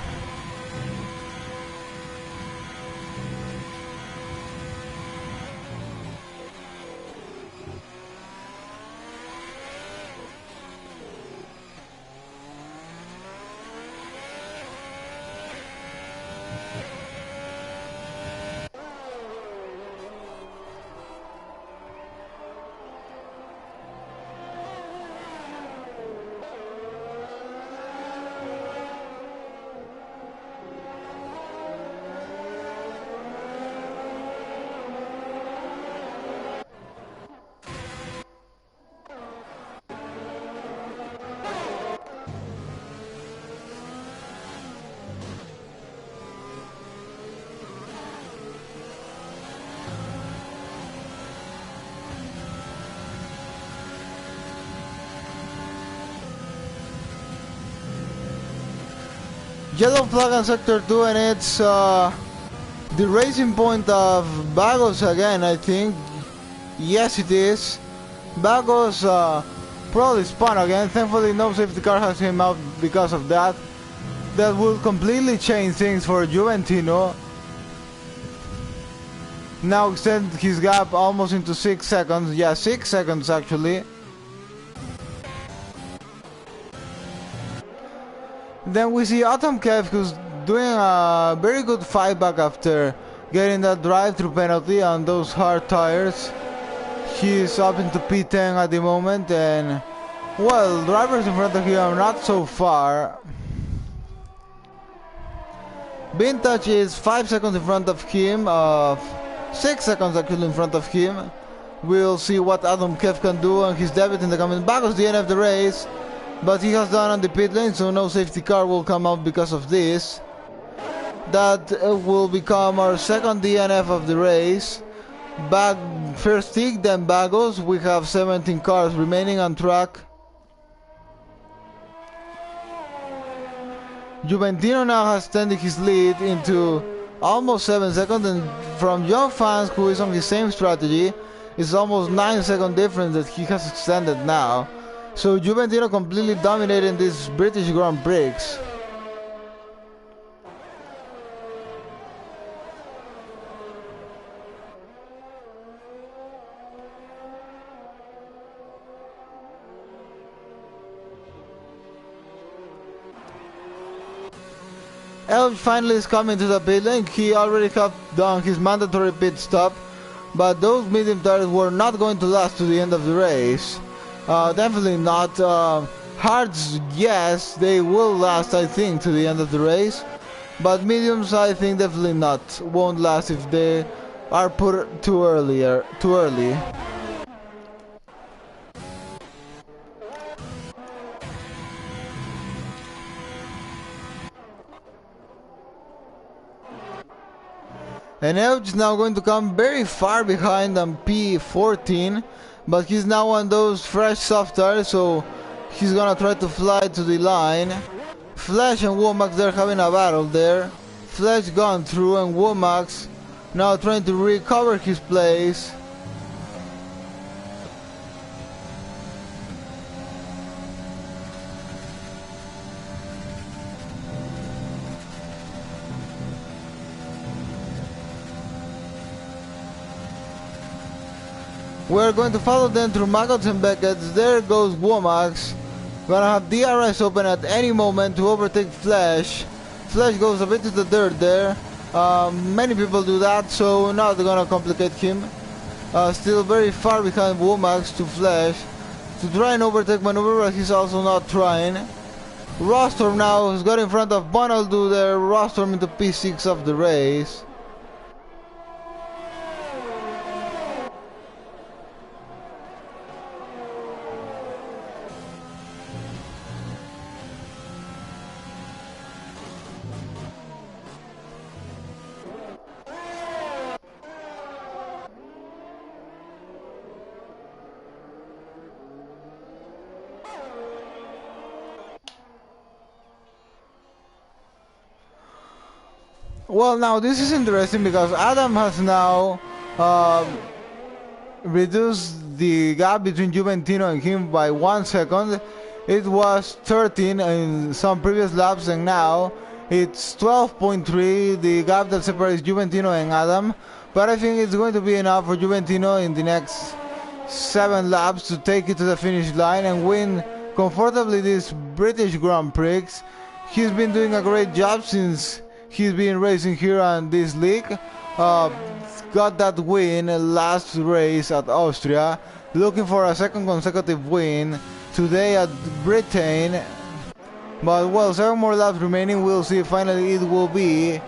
Yellow flag on sector 2, and it's the racing point of Bagos again, I think. Yes, it is. Bagos probably spun again. Thankfully no safety car has him out because of that. That will completely change things for Juventino. Now extend his gap almost into 6 seconds. Yeah, 6 seconds actually. Then we see Atom Kev, who's doing a very good fight back after getting that drive-through penalty on those hard tires. He's up into P10 at the moment, and well, drivers in front of him are not so far. Vintage is 5 seconds in front of him, 6 seconds actually in front of him. We'll see what Adam Kev can do on his debut in the coming. Bagos DNF the race, but he has done on the pit lane, so no safety car will come out because of this. That will become our second DNF of the race. First Tig, then Bagos. We have 17 cars remaining on track. Juventino now has extended his lead into almost 7 seconds, and from John Fans, who is on the same strategy, it's almost 9 second difference that he has extended now. So Juventino completely dominating this British Grand Prix. Elf finally is coming to the pit lane. He already have done his mandatory pit stop, but those medium tires were not going to last to the end of the race. Definitely not. Hards, yes, they will last, I think, to the end of the race, but mediums, I think, definitely not. Won't last if they are put too early. And Elch is now going to come very far behind on P14, but he's now on those fresh soft tires, so he's gonna try to fly to the line. Flash and Womack, they're having a battle there. Flash gone through, and Womack's now trying to recover his place. We're going to follow them through Maggots and Beckett's. There goes Womack's. Gonna have DRS open at any moment to overtake Flash. Flash goes a bit to the dirt there. Many people do that, so not gonna complicate him. Still very far behind Womack's to Flash. To try and overtake maneuver, but he's also not trying. Rostorm now has got in front of Bonaldo there. Rostorm into P6 of the race. Well, now this is interesting because Adam has now reduced the gap between Juventino and him by 1 second. It was 13 in some previous laps, and now it's 12.3, the gap that separates Juventino and Adam. But I think it's going to be enough for Juventino in the next 7 laps to take it to the finish line and win comfortably this British Grand Prix. He's been doing a great job since he's been racing here on this league. Got that win last race at Austria, looking for a second consecutive win today at Britain. But well, 7 more laps remaining. We'll see if finally it will be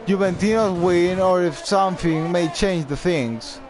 Juventino's win or if something may change the things.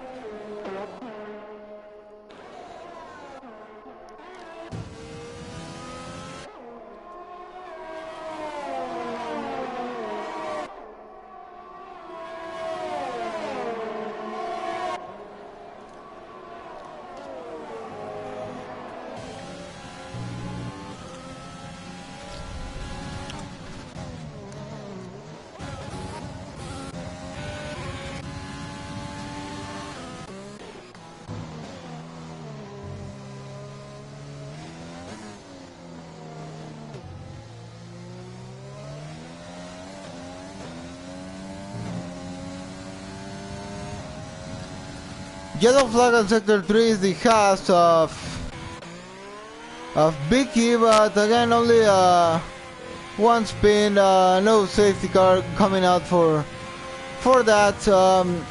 Yellow flag on sector 3 is the cast of Vicky, but again only one spin, no safety car coming out for that.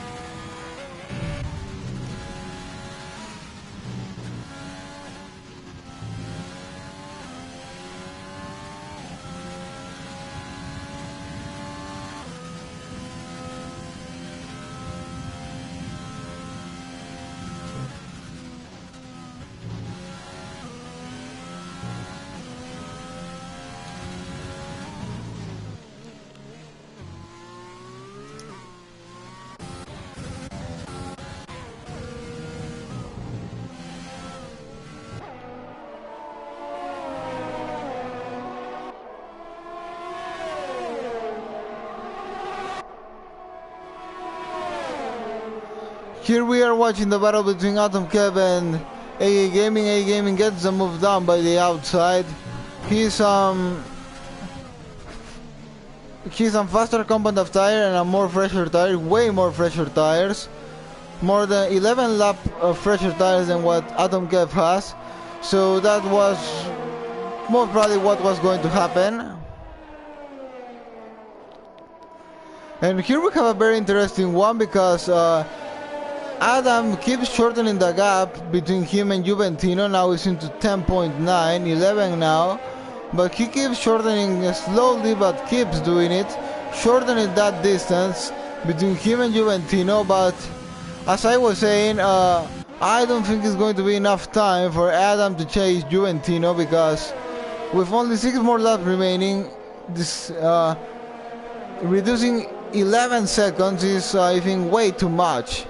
Here we are watching the battle between Atom Kev and AA Gaming. AA Gaming gets the move down by the outside. He's on faster compound of tire and a more fresher tire, way more fresher tires. More than 11 lap of fresher tires than what Atom Kev has. So that was most probably what was going to happen. And here we have a very interesting one because Adam keeps shortening the gap between him and Juventino. Now it's into 10.9, 11 now. But he keeps shortening slowly, but keeps doing it. Shortening that distance between him and Juventino. But as I was saying, I don't think it's going to be enough time for Adam to chase Juventino, because with only 6 more laps remaining, this reducing 11 seconds is, I think, way too much.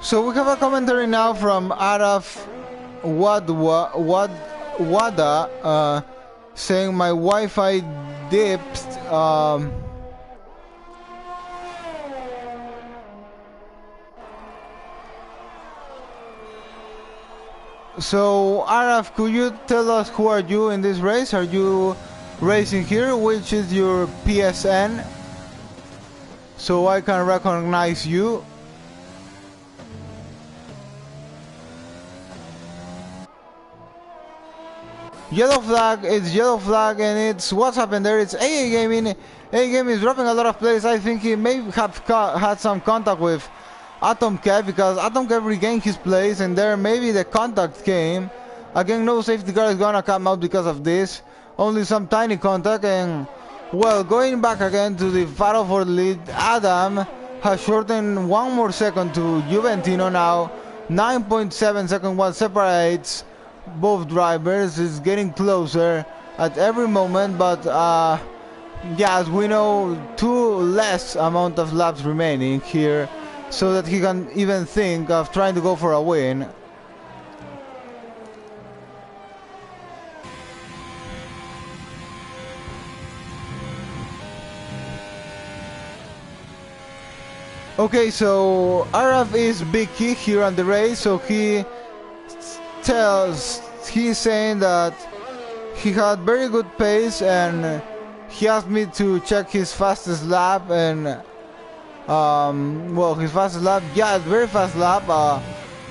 So we have a commentary now from Araf Wada saying my Wi-Fi dipped. So Araf, could you tell us who are you in this race? Are you racing here? Which is your PSN? So I can recognize you. Yellow flag, it's yellow flag, and it's what's happened there. It's AA Gaming. AA Gaming is dropping a lot of players. I think he may have had some contact with Atom Kev, because Atom Kev regained his place, and there maybe the contact came. Again, no safety car is gonna come out because of this. Only some tiny contact, and well, going back again to the battle for the lead, Adam has shortened 1 more second to Juventino now. 9.7 seconds what separates both drivers. Is getting closer at every moment, but yeah, as we know, 2 less amount of laps remaining here, so that he can even think of trying to go for a win. Okay, so Araf is big key here on the race, so he's saying that he had very good pace, and he asked me to check his fastest lap, and well, his fastest lap, yeah, very fast lap,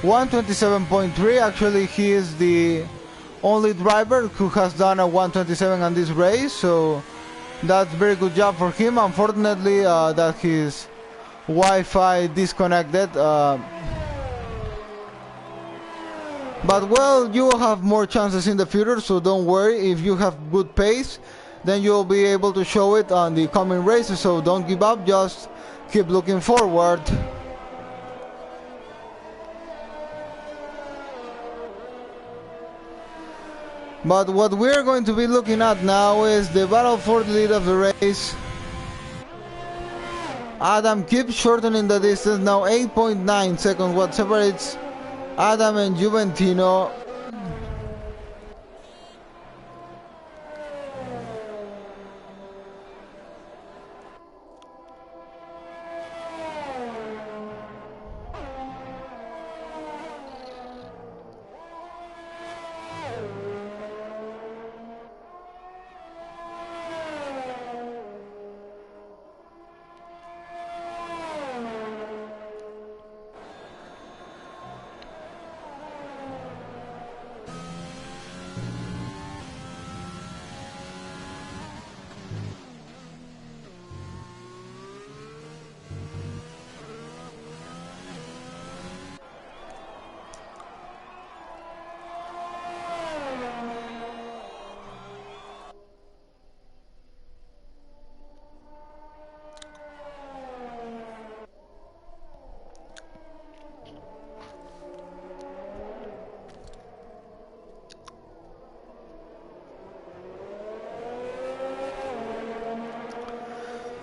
127.3. Actually, he is the only driver who has done a 127 on this race, so that's very good job for him. Unfortunately, that his Wi-Fi disconnected, but well, you will have more chances in the future, so don't worry. If you have good pace, then you'll be able to show it on the coming races, so don't give up, just keep looking forward. But what we're going to be looking at now is the battle for the lead of the race. Adam keeps shortening the distance now. 8.9 seconds what separates Adam and Juventino.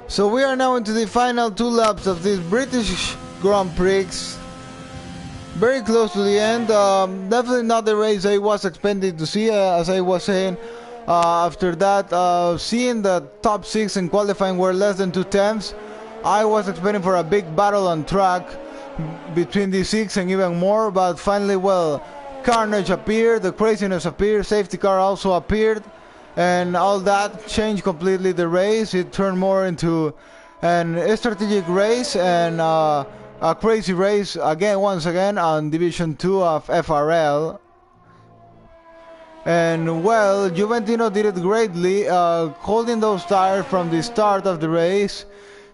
So we are now into the final 2 laps of this British Grand Prix. Very close to the end. Definitely not the race I was expecting to see, as I was saying. After that, seeing the top 6 in qualifying were less than 2/10, I was expecting for a big battle on track between the 6 and even more, but finally, well, carnage appeared, the craziness appeared, safety car also appeared, and all that changed completely the race. It turned more into a strategic race and a crazy race again, once again, on Division 2 of FRL. And well, Juventino did it greatly, holding those tires from the start of the race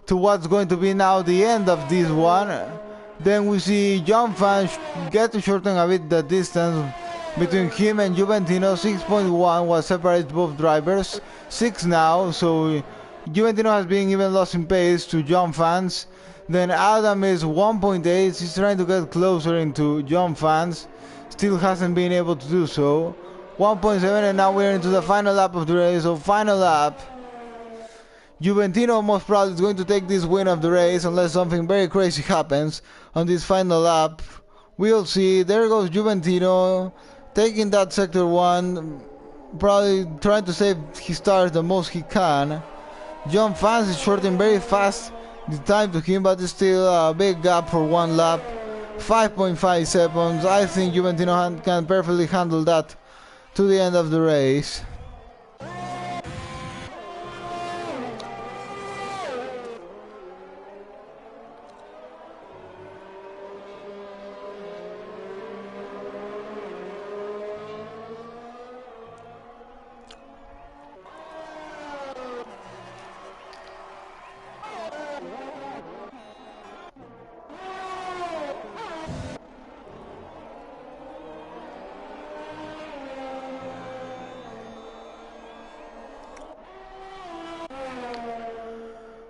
to what's going to be now the end of this one. Then we see John Fan get to shorten a bit the distance between him and Juventino. 6.1 was separates both drivers. 6 now, so Juventino has been even lost in pace to John Fans. Then Adam is 1.8. He's trying to get closer into John Fans. Still hasn't been able to do so. 1.7, and now we're into the final lap of the race. So final lap. Juventino most probably is going to take this win of the race unless something very crazy happens on this final lap. We'll see. There goes Juventino taking that sector 1, probably trying to save his tires the most he can. John Fans is shortening very fast the time to him, but it's still a big gap for one lap. 5.5 seconds. I think Juventino can perfectly handle that to the end of the race.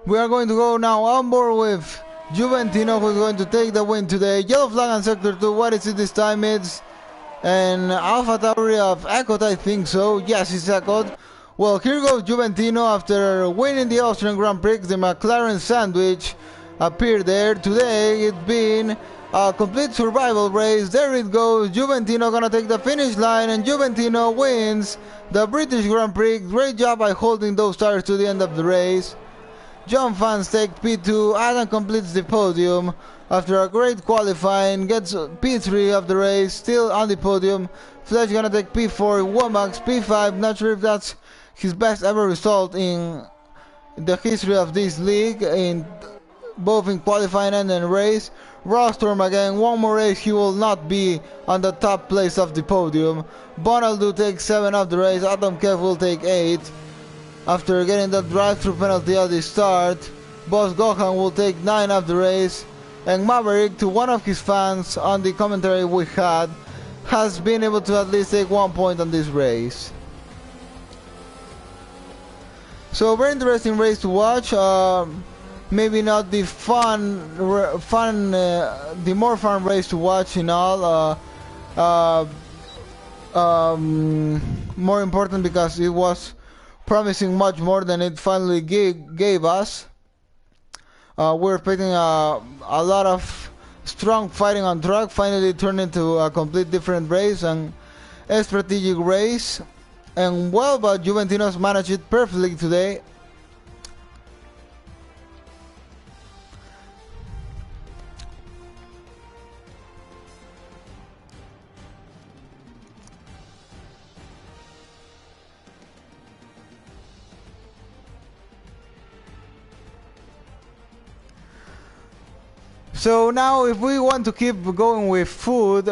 We are going to go now on board with Juventino, who is going to take the win today. Yellow flag on sector 2. What is it this time? It's an Alpha Tauri of Echoed, I think so. Yes, it's Echoed. Well, here goes Juventino after winning the Austrian Grand Prix. The McLaren sandwich appeared there. Today it's been a complete survival race. There it goes. Juventino gonna take the finish line, and Juventino wins the British Grand Prix. Great job by holding those tires to the end of the race. John Fans takes P2, Adam completes the podium after a great qualifying, gets P3 of the race, still on the podium. Fletch gonna take P4, Womack P5, not sure if that's his best ever result in the history of this league, in both in qualifying and in race. Rostorm again, one more race he will not be on the top place of the podium. Bonaldo takes 7 of the race, Adam Kev will take 8. After getting that drive-through penalty at the start, Boss Gohan will take 9 of the race, and Maverick, to one of his fans on the commentary we had, has been able to at least take 1 point on this race. So very interesting race to watch. Maybe not the the more fun race to watch in all. More important because it was promising much more than it finally gave us. We're expecting a lot of strong fighting on track, finally turned into a complete different race and a strategic race. And well, but Juventino's managed it perfectly today. So now if we want to keep going with food,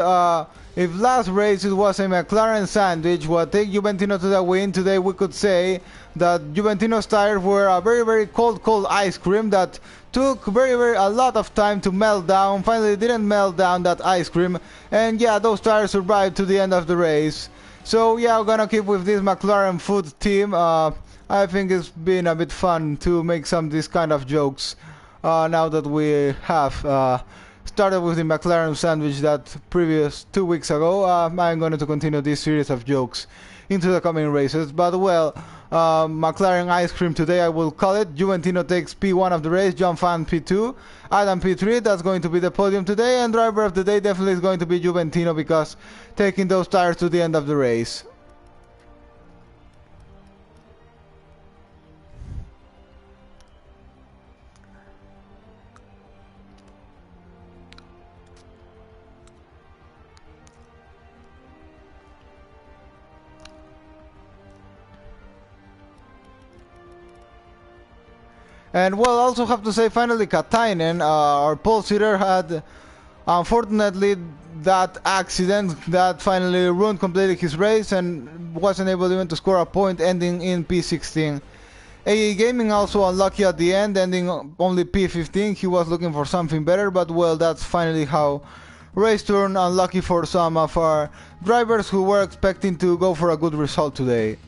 if last race it was a McLaren sandwich, what take Juventino to the win, today we could say that Juventino's tires were a very cold ice cream that took a lot of time to melt down. Finally didn't melt down that ice cream, and yeah, those tires survived to the end of the race. So yeah, we're gonna keep with this McLaren food team. I think it's been a bit fun to make some of these kind of jokes. Now that we have started with the McLaren sandwich that previous 2 weeks ago, I'm going to continue this series of jokes into the coming races. But well, McLaren ice cream today I will call it. Juventino takes P1 of the race, John Fan P2, Adam P3, that's going to be the podium today, and driver of the day definitely is going to be Juventino because taking those tires to the end of the race. And well, I also have to say finally Katainen, our pole sitter, had unfortunately that accident that finally ruined completely his race and wasn't able even to score a point, ending in P16. AA Gaming also unlucky at the end, ending only P15. He was looking for something better, but well, that's finally how race turned unlucky for some of our drivers who were expecting to go for a good result today.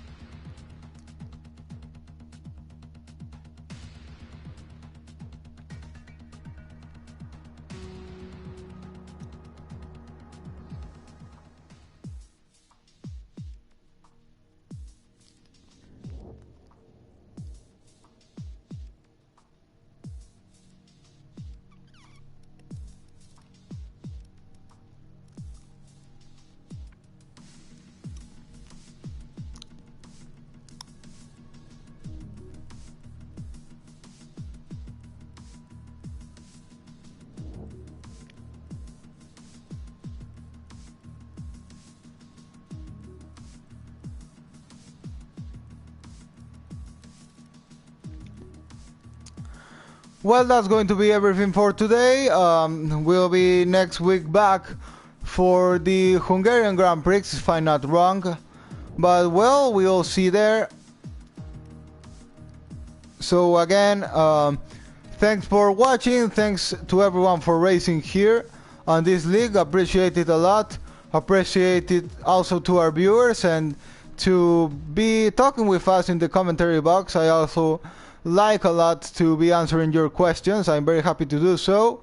Well, that's going to be everything for today. We'll be next week back for the Hungarian Grand Prix, if I'm not wrong. But well, we'll see there. So again, thanks for watching. Thanks to everyone for racing here on this league. Appreciate it a lot. Appreciate it also to our viewers and to be talking with us in the commentary box. I also like a lot to be answering your questions. I'm very happy to do so.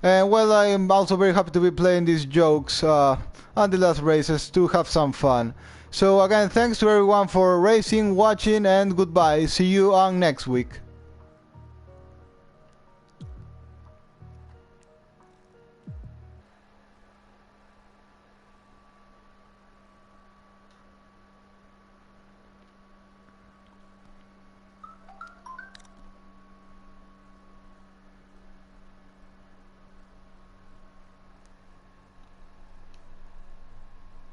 And well, I'm also very happy to be playing these jokes on the last races to have some fun. So again, thanks to everyone for racing, watching, and goodbye. See you on next week.